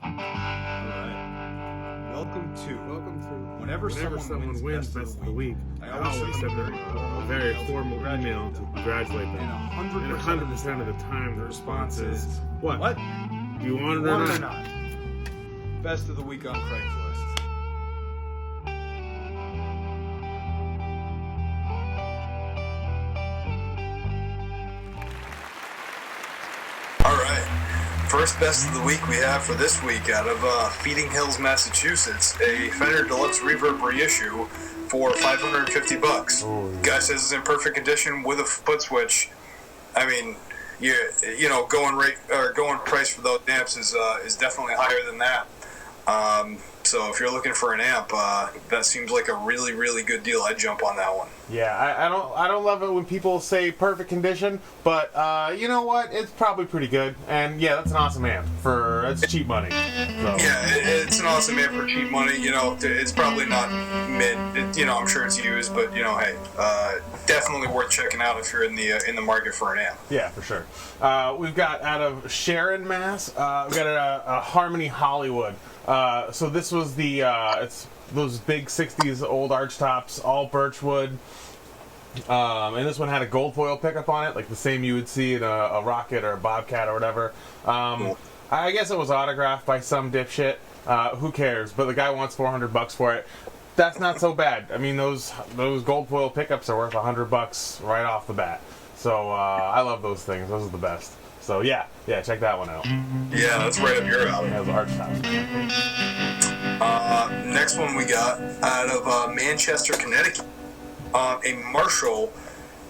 Alright. Welcome to Whenever someone wins Best of the Week, I always send them a very formal email to congratulate them. And 100% of the time the response is, what? Do you want it or not? Best of the Week on Craigslist. Alright, first Best of the Week we have for this week out of Feeding Hills, Massachusetts, a Fender Deluxe Reverb reissue for $550. Guy says it's in perfect condition with a foot switch. I mean, you know, going price for those amps is definitely higher than that. So if you're looking for an amp, that seems like a really, really good deal. I'd jump on that one. Yeah, I don't love it when people say perfect condition, but you know what? It's probably pretty good. And yeah, that's an awesome amp that's cheap money. So. Yeah, it's an awesome amp for cheap money. You know, it's probably not mid. I'm sure it's used, but hey, definitely worth checking out if you're in the market for an amp. Yeah, for sure. We've got out of Sharon, Mass. We've got a Harmony Hollywood. So this was it's those big 60s old arch tops, all birchwood. And this one had a gold foil pickup on it, like the same you would see in a Rocket or a Bobcat or whatever. Cool. I guess it was autographed by some dipshit. Who cares? But the guy wants $400 for it. That's not so bad. I mean, those gold foil pickups are worth $100 right off the bat. So I love those things. Those are the best. So yeah, check that one out. Yeah, that's right up your alley. That was arch tops. Next one we got out of Manchester, Connecticut. A Marshall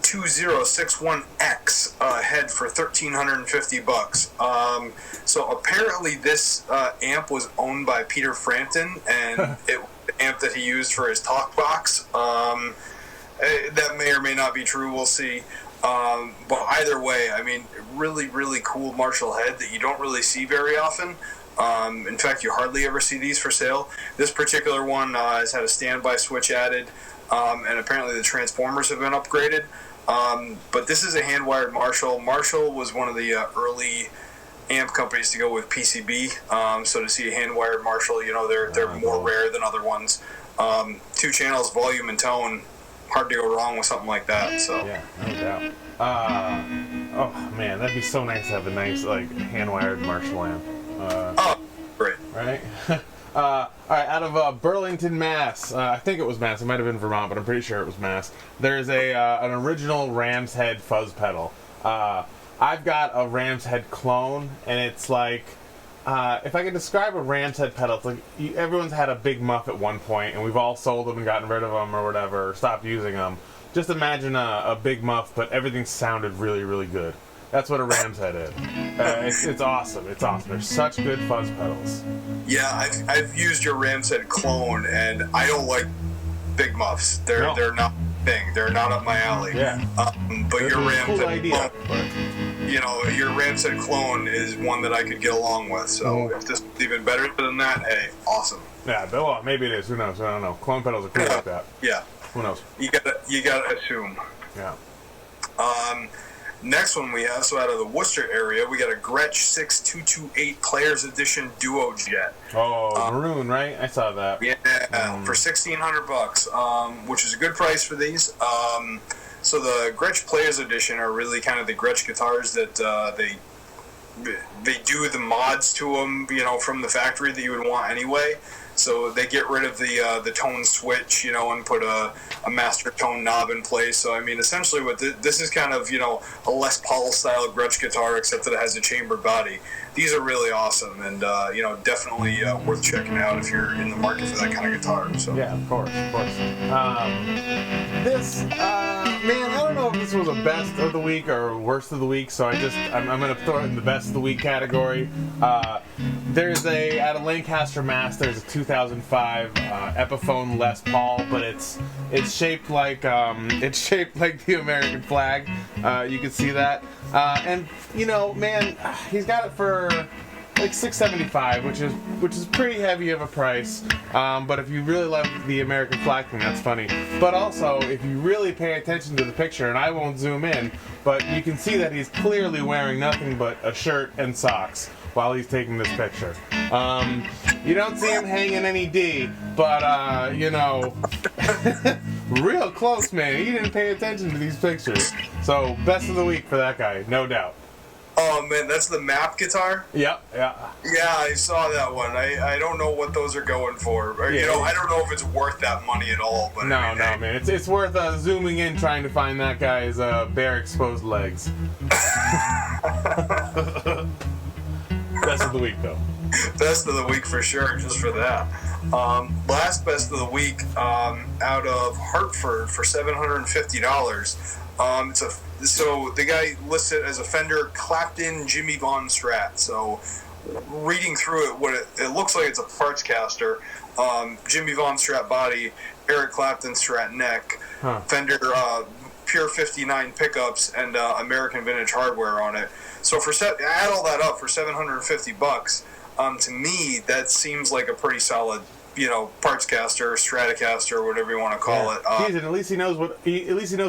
2061X head for $1,350. So apparently this amp was owned by Peter Frampton, and it was the amp that he used for his talk box. That may or may not be true. We'll see. But either way, I mean, really, really cool Marshall head that you don't really see very often. In fact, you hardly ever see these for sale. This particular one has had a standby switch added, and apparently the transformers have been upgraded. But this is a hand-wired Marshall. Marshall was one of the early amp companies to go with PCB. So to see a hand-wired Marshall, they're more rare than other ones. 2 channels, volume and tone. Hard to go wrong with something like that. So yeah, no doubt. Oh man, that'd be so nice to have a nice hand-wired Marshall amp. great. Right. All right, out of Burlington, Mass. I think it was Mass. It might have been Vermont, but I'm pretty sure it was Mass. There's an original Ram's Head fuzz pedal. I've got a Ram's Head clone, and it's like. If I could describe a Ram's Head pedal, it's like everyone's had a big muff at one point, and we've all sold them and gotten rid of them or whatever, or stopped using them. Just imagine a big muff, but everything sounded really, really good. That's what a Ram's Head is. It's awesome. It's awesome. They're such good fuzz pedals. Yeah, I've used your Ram's Head clone, and I don't like big muffs. They're not a thing. They're not up my alley. Yeah. But your Ram's Head idea. Clone, your Ram's Head clone is one that I could get along with. So if this is even better than that, hey, awesome. Yeah, but well, maybe it is. Who knows? I don't know. Clone pedals are cool like that. Yeah. Who knows? You gotta assume. Yeah. Next one we have, so out of the Worcester area, we got a Gretsch 6228 Players Edition Duo Jet. Oh, maroon, right? I saw that. Yeah, for $1,600, which is a good price for these. So the Gretsch Players Edition are really kind of the Gretsch guitars that they do the mods to them, from the factory that you would want anyway. So they get rid of the tone switch, and put a master tone knob in place. So I mean, essentially, what this is kind of a Les Paul style Gretsch guitar, except that it has a chambered body. These are really awesome, and definitely worth checking out if you're in the market for that kind of guitar. So yeah, of course. This man, I don't know if this was a best of the week or worst of the week, so I'm going to throw it in the best of the week category. There's out of Lancaster, Mass. There's a 2005 Epiphone Les Paul, but it's shaped like the American flag. You can see that, and man, he's got it for like $675, which is pretty heavy of a price. But if you really love the American flag thing, that's funny. But also, if you really pay attention to the picture, and I won't zoom in, but you can see that he's clearly wearing nothing but a shirt and socks. while he's taking this picture. You don't see him hanging any D, but, you know, real close, man. He didn't pay attention to these pictures. So, best of the week for that guy, no doubt. Oh man, that's the map guitar? Yep, yeah. Yeah, I saw that one. I don't know what those are going for. Or, Yeah. you know, I don't know if it's worth that money at all. But No, I mean, no, man. It's worth zooming in trying to find that guy's bare exposed legs. Best of the week, though. Best of the week for sure, just for that. Last best of the week, out of Hartford for $750. So the guy listed as a Fender Clapton Jimmy Von Strat. So reading through it, it looks like it's a parts caster. Jimmy Von Strat body, Eric Clapton Strat neck, Fender Pure 59 pickups, and American Vintage hardware on it. So add all that up for $750. To me, that seems like a pretty solid, you know, parts caster, Stratocaster, whatever you want to call it. Jeez, and at least he knows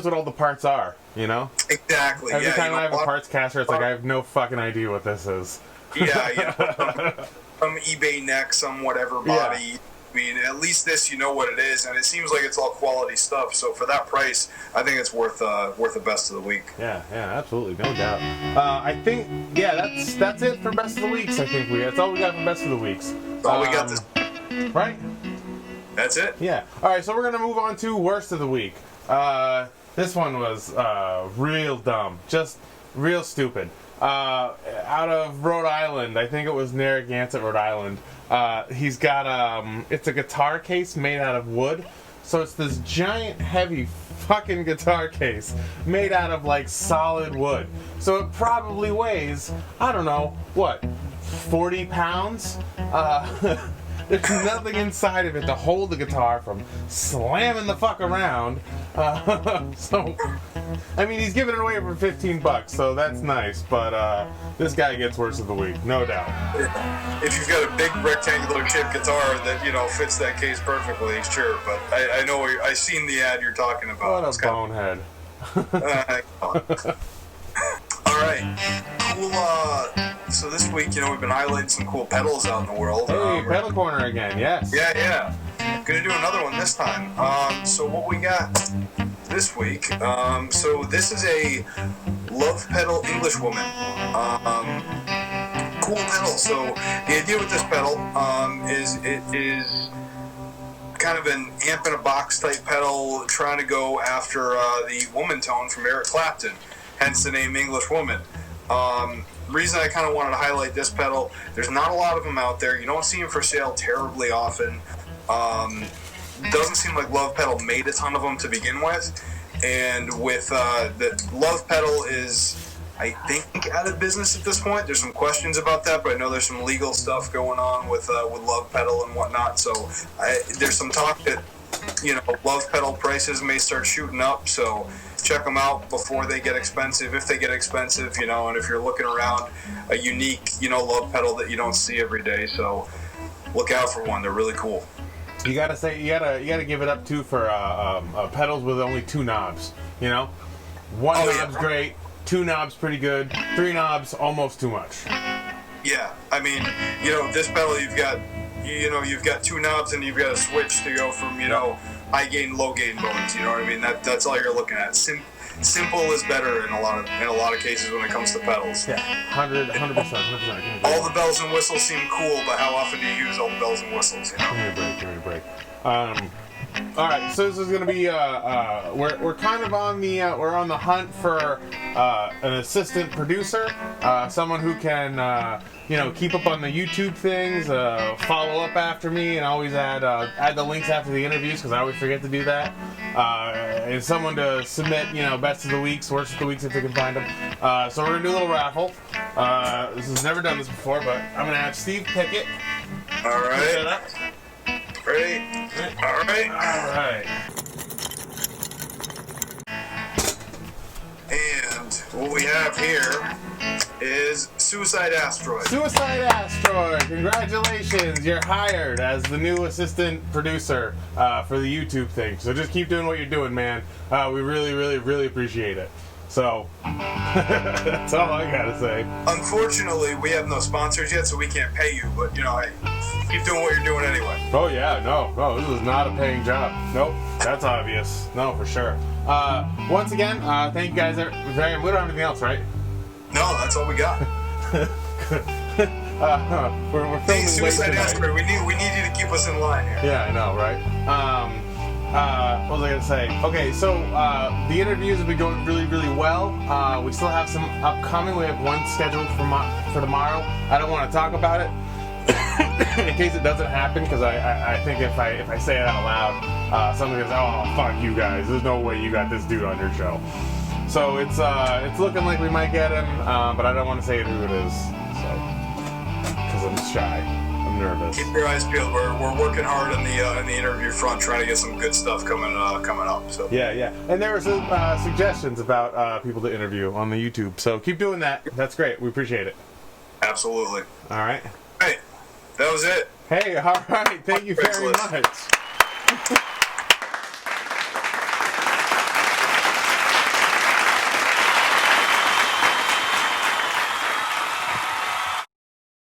what all the parts are. You know. Exactly. Every time I have a lot parts caster, it's like I have no fucking idea what this is. Yeah, you know, some eBay neck, some whatever body. Yeah. I mean, at least this, you know what it is, and it seems like it's all quality stuff. So for that price, I think it's worth the best of the week. Yeah, absolutely, no doubt. I think, that's it for best of the weeks. I think that's all we got for best of the weeks. All we got this. Right? That's it. Yeah. All right, so we're gonna move on to worst of the week. This one was real dumb, just real stupid. Out of Rhode Island, I think it was Narragansett, Rhode Island. He's got it's a guitar case made out of wood, so it's this giant, heavy fucking guitar case made out of like solid wood. So it probably weighs, I don't know, what, 40 pounds? There's nothing inside of it to hold the guitar from slamming the fuck around. So, I mean, he's giving it away for $15, so that's nice. But this guy gets worst of the week, no doubt. If you've got a big rectangular shaped guitar that, you know, fits that case perfectly, sure. But I know I've seen the ad you're talking about. What a bonehead. All right, cool. So this week, you know, we've been highlighting some cool pedals out in the world. Hey, pedal corner again, yes. Yeah. Gonna do another one this time. So what we got this week? So this is a Love Pedal Englishwoman. Cool pedal. So the idea with this pedal is it is kind of an amp in a box type pedal, trying to go after the woman tone from Eric Clapton, hence the name Englishwoman. Reason I kind of wanted to highlight this pedal, there's not a lot of them out there. You don't see them for sale terribly often. Doesn't seem like Love Pedal made a ton of them to begin with. And with the Love Pedal is, I think, out of business at this point. There's some questions about that, but I know there's some legal stuff going on with Love Pedal and whatnot. So there's some talk that, you know, Love Pedal prices may start shooting up. So check them out before they get expensive, if they get expensive, you know, and if you're looking around a unique, you know, Love Pedal that you don't see every day. So look out for one. They're really cool. You gotta give it up too for pedals with only 2 knobs. You know, one knob's great, 2 knobs pretty good, 3 knobs almost too much. Yeah, I mean, you know, this pedal you've got 2 knobs and you've got a switch to go from, you know, high gain, low gain modes. You know what I mean? That's all you're looking at. Simple is better in a lot of cases when it comes to pedals. Yeah, 100%. All the bells and whistles seem cool, but how often do you use all the bells and whistles? You know? Give me a break. All right, so this is gonna be we're kind of on the we're on the hunt for an assistant producer, someone who can keep up on the YouTube things, follow up after me, and always add the links after the interviews because I always forget to do that. And someone to submit best of the weeks, worst of the weeks if they can find them. So we're gonna do a little raffle. This has never done this before, but I'm gonna have Steve pick it. All right. Ready? All right. And what we have here is Suicide Asteroid. Suicide Asteroid, congratulations! You're hired as the new assistant producer for the YouTube thing. So just keep doing what you're doing, man. We really, really, really appreciate it. So that's all I gotta say. Unfortunately, we have no sponsors yet, so we can't pay you. But hey, keep doing what you're doing anyway. Oh yeah, no, this is not a paying job. Nope, that's obvious. No, for sure. Once again, thank you guys very much. We don't have anything else, right? No, that's all we got. We're Hey, filming late Suicide tonight. Asper, we need you to keep us in line here. Yeah, I know, right? What was I gonna say? Okay, so the interviews have been going really, really well. We still have some upcoming. We have one scheduled for tomorrow. I don't want to talk about it in case it doesn't happen, because I think if I say it out loud, somebody goes, "Oh, fuck you guys! There's no way you got this dude on your show." So it's looking like we might get him, but I don't want to say who it is, so because I'm shy, I'm nervous. Keep your eyes peeled. We're working hard on the interview front, trying to get some good stuff coming up. So Yeah, and there were some suggestions about people to interview on the YouTube, so keep doing that. That's great. We appreciate it. absolutely. All right. Hey, that was it. Hey, all right. Thank you very Craigslist. much.